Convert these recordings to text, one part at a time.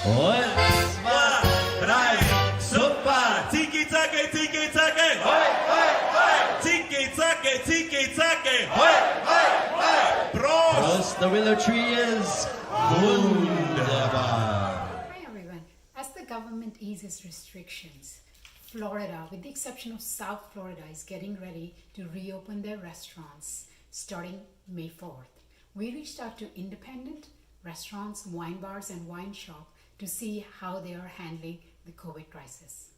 1, 2, 3, super! Tiki-taka, tiki-taka! Hoi, hoi, hoi! Tiki-taka, tiki-taka! Hoi, hoi, hoi! Prost! The Willow Tree is wunderbar! Hi everyone. As the government eases restrictions, Florida, with the exception of South Florida, is getting ready to reopen their restaurants starting May 4th. We reached out to independent restaurants, wine bars, and wine shops to see how they are handling the COVID crisis.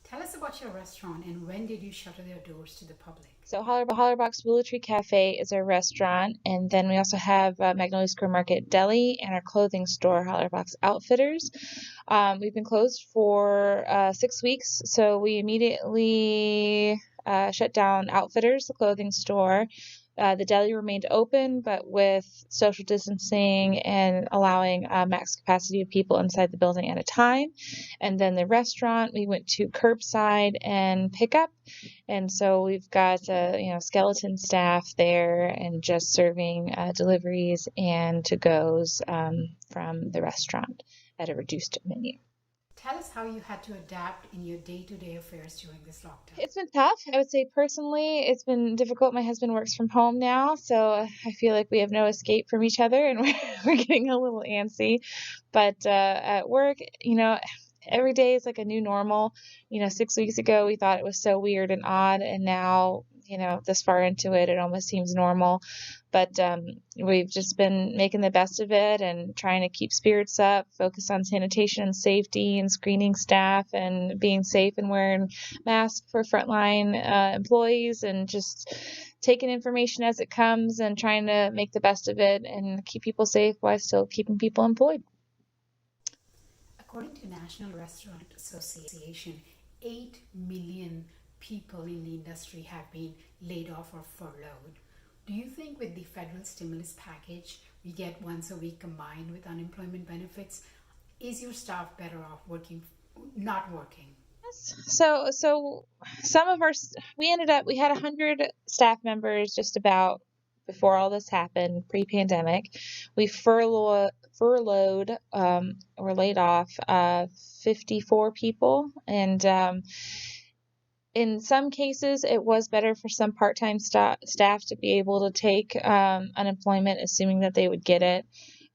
Tell us about your restaurant and when did you shutter their doors to the public? So Hollerbach's Willows Tree Cafe is our restaurant, and then we also have Magnolia Square Market Deli and our clothing store, Hollerbach's Outfitters. We've been closed for 6 weeks, so we immediately shut down Outfitters, the clothing store. The deli remained open, but with social distancing and allowing max capacity of people inside the building at a time. And then the restaurant, we went to curbside and pickup. And so we've got skeleton staff there and just serving deliveries and to-goes from the restaurant at a reduced menu. Tell us how you had to adapt in your day-to-day affairs during this lockdown. It's been tough. I would say personally, it's been difficult. My husband works from home now, so I feel like we have no escape from each other, and we're getting a little antsy. But at work, every day is like a new normal. 6 weeks ago, we thought it was so weird and odd, and now, this far into it, it almost seems normal. But we've just been making the best of it and trying to keep spirits up, focus on sanitation and safety and screening staff and being safe and wearing masks for frontline employees and just taking information as it comes and trying to make the best of it and keep people safe while still keeping people employed. According to National Restaurant Association, 8 million people in the industry have been laid off or furloughed. Do you think with the federal stimulus package we get once a week combined with unemployment benefits, is your staff better off not working? So some of we had 100 staff members just about before all this happened, pre-pandemic. We furloughed or laid off 54 people, and in some cases, it was better for some part-time staff to be able to take unemployment, assuming that they would get it.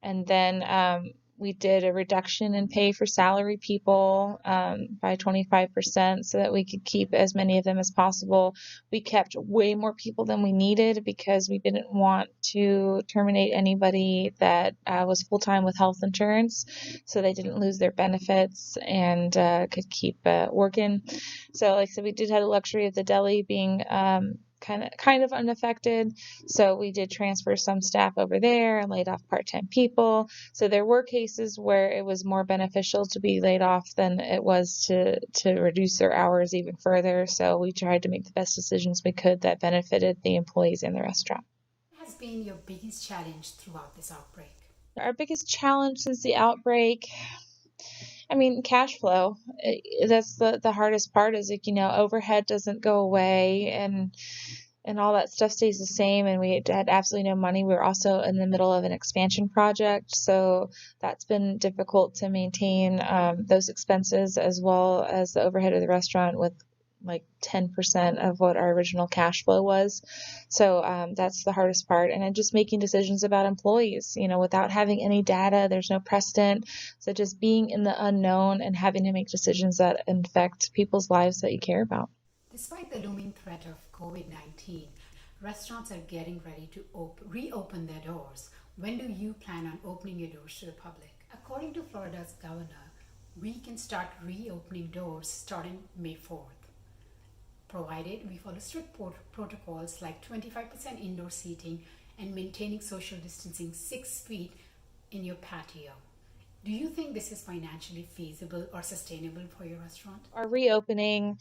And then we did a reduction in pay for salary people by 25% so that we could keep as many of them as possible. We kept way more people than we needed because we didn't want to terminate anybody that was full-time with health insurance, so they didn't lose their benefits and could keep working. So like I said, we did have the luxury of the deli being kind of unaffected. So we did transfer some staff over there and laid off part-time people. So there were cases where it was more beneficial to be laid off than it was to reduce their hours even further. So we tried to make the best decisions we could that benefited the employees in the restaurant. What has been your biggest challenge throughout this outbreak? Our biggest challenge since the outbreak, cash flow. That's the hardest part is overhead doesn't go away and all that stuff stays the same, and we had absolutely no money. We were also in the middle of an expansion project, so that's been difficult to maintain those expenses as well as the overhead of the restaurant with like 10% of what our original cash flow was. So that's the hardest part. And then just making decisions about employees, without having any data, there's no precedent. So just being in the unknown and having to make decisions that affect people's lives that you care about. Despite the looming threat of COVID-19, restaurants are getting ready to reopen their doors. When do you plan on opening your doors to the public? According to Florida's governor, we can start reopening doors starting May 4th. Provided we follow strict protocols like 25% indoor seating and maintaining social distancing 6 feet in your patio. Do you think this is financially feasible or sustainable for your restaurant? Our reopening,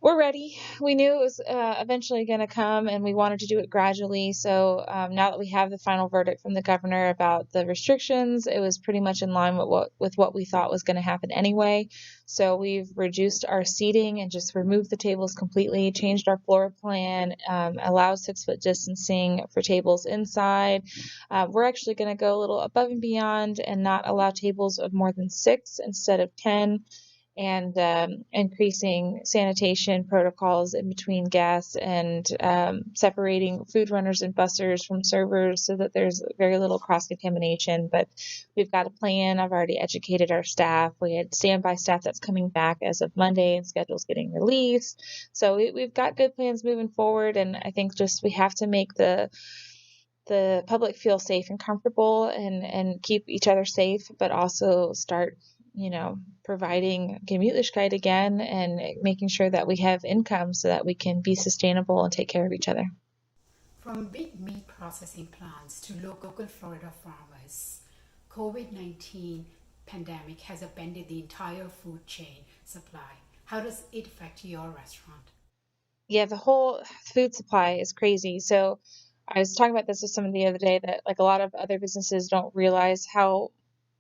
we're ready. We knew it was eventually going to come, and we wanted to do it gradually. So now that we have the final verdict from the governor about the restrictions, it was pretty much in line with what we thought was going to happen anyway. So we've reduced our seating and just removed the tables completely, changed our floor plan, allowed 6-foot distancing for tables inside. We're actually going to go a little above and beyond and not allow tables of more than 6 instead of 10. And increasing sanitation protocols in between guests and separating food runners and bussers from servers so that there's very little cross-contamination. But we've got a plan. I've already educated our staff. We had standby staff that's coming back as of Monday, and schedules getting released. So we've got good plans moving forward, and I think just we have to make the public feel safe and comfortable and keep each other safe, but also start providing Gemütlichkeit again and making sure that we have income so that we can be sustainable and take care of each other. From big meat processing plants to local Florida farmers, COVID-19 pandemic has upended the entire food chain supply. How does it affect your restaurant? Yeah, the whole food supply is crazy. So I was talking about this with someone the other day that like a lot of other businesses don't realize how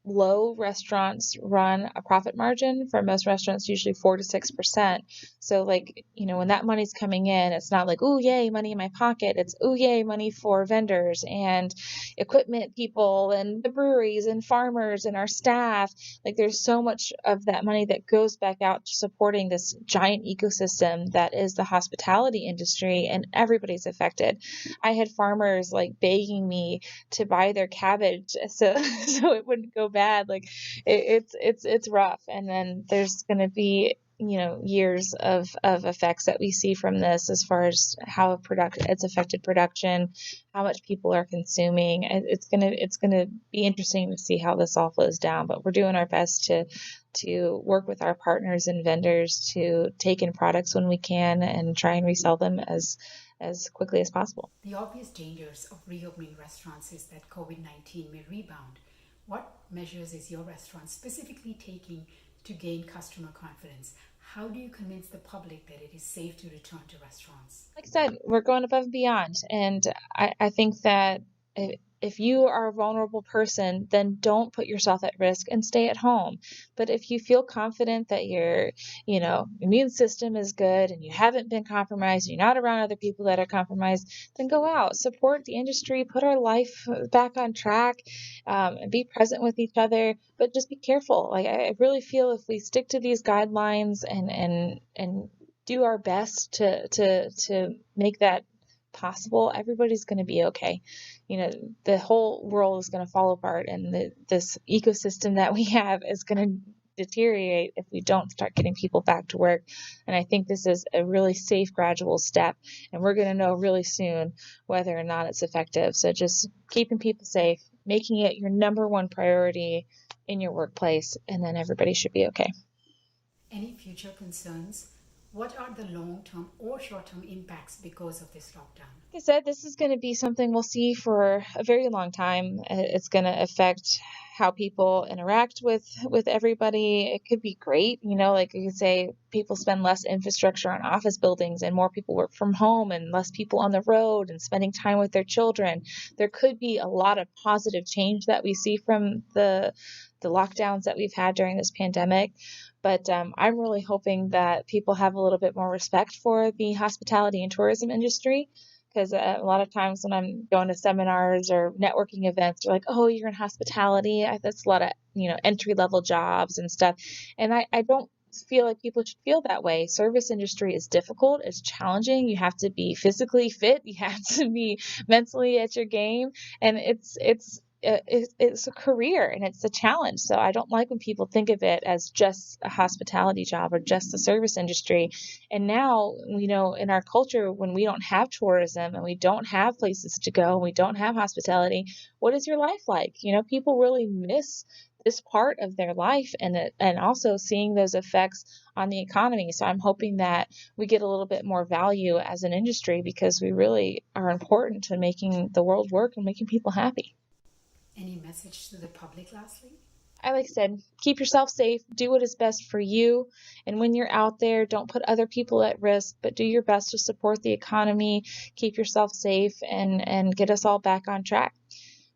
low restaurants run a profit margin. For most restaurants, usually 4 to 6%. So like, when that money's coming in, it's not like, oh, yay, money in my pocket. It's, oh, yay, money for vendors and equipment people and the breweries and farmers and our staff. Like there's so much of that money that goes back out to supporting this giant ecosystem that is the hospitality industry, and everybody's affected. I had farmers like begging me to buy their cabbage so it wouldn't go bad. Like it's rough. And then there's going to be years of effects that we see from this as far as how it's affected production, how much people are consuming. It's gonna be interesting to see how this all flows down, but we're doing our best to work with our partners and vendors to take in products when we can and try and resell them as quickly as possible. The obvious dangers of reopening restaurants is that COVID-19 may rebound. What measures is your restaurant specifically taking to gain customer confidence? How do you convince the public that it is safe to return to restaurants? Like I said, we're going above and beyond. And I think that if you are a vulnerable person, then don't put yourself at risk and stay at home. But if you feel confident that your, immune system is good and you haven't been compromised, you're not around other people that are compromised, then go out, support the industry, put our life back on track, and be present with each other. But just be careful. Like I really feel if we stick to these guidelines and do our best to make that possible, everybody's going to be okay. The whole world is going to fall apart, and this ecosystem that we have is going to deteriorate if we don't start getting people back to work. And I think this is a really safe, gradual step, and we're going to know really soon whether or not it's effective. So just keeping people safe, making it your number one priority in your workplace, and then everybody should be okay. Any future concerns? What are the long-term or short-term impacts because of this lockdown? Like I said, this is going to be something we'll see for a very long time. It's going to affect how people interact with everybody. It could be great, like you could say, people spend less infrastructure on office buildings and more people work from home and less people on the road and spending time with their children. There could be a lot of positive change that we see from the lockdowns that we've had during this pandemic. But I'm really hoping that people have a little bit more respect for the hospitality and tourism industry, because a lot of times when I'm going to seminars or networking events, they're like, oh, you're in hospitality. That's a lot of, entry-level jobs and stuff. And I don't feel like people should feel that way. Service industry is difficult. It's challenging. You have to be physically fit. You have to be mentally at your game. And it's a career and it's a challenge. So I don't like when people think of it as just a hospitality job or just the service industry. And now, in our culture, when we don't have tourism and we don't have places to go, and we don't have hospitality, what is your life like? People really miss this part of their life and also seeing those effects on the economy. So I'm hoping that we get a little bit more value as an industry, because we really are important to making the world work and making people happy. Any message to the public lastly? like I said, keep yourself safe, do what is best for you. And when you're out there, don't put other people at risk, but do your best to support the economy, keep yourself safe, and get us all back on track.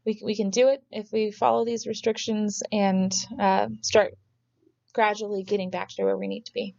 We can do it if we follow these restrictions and start gradually getting back to where we need to be.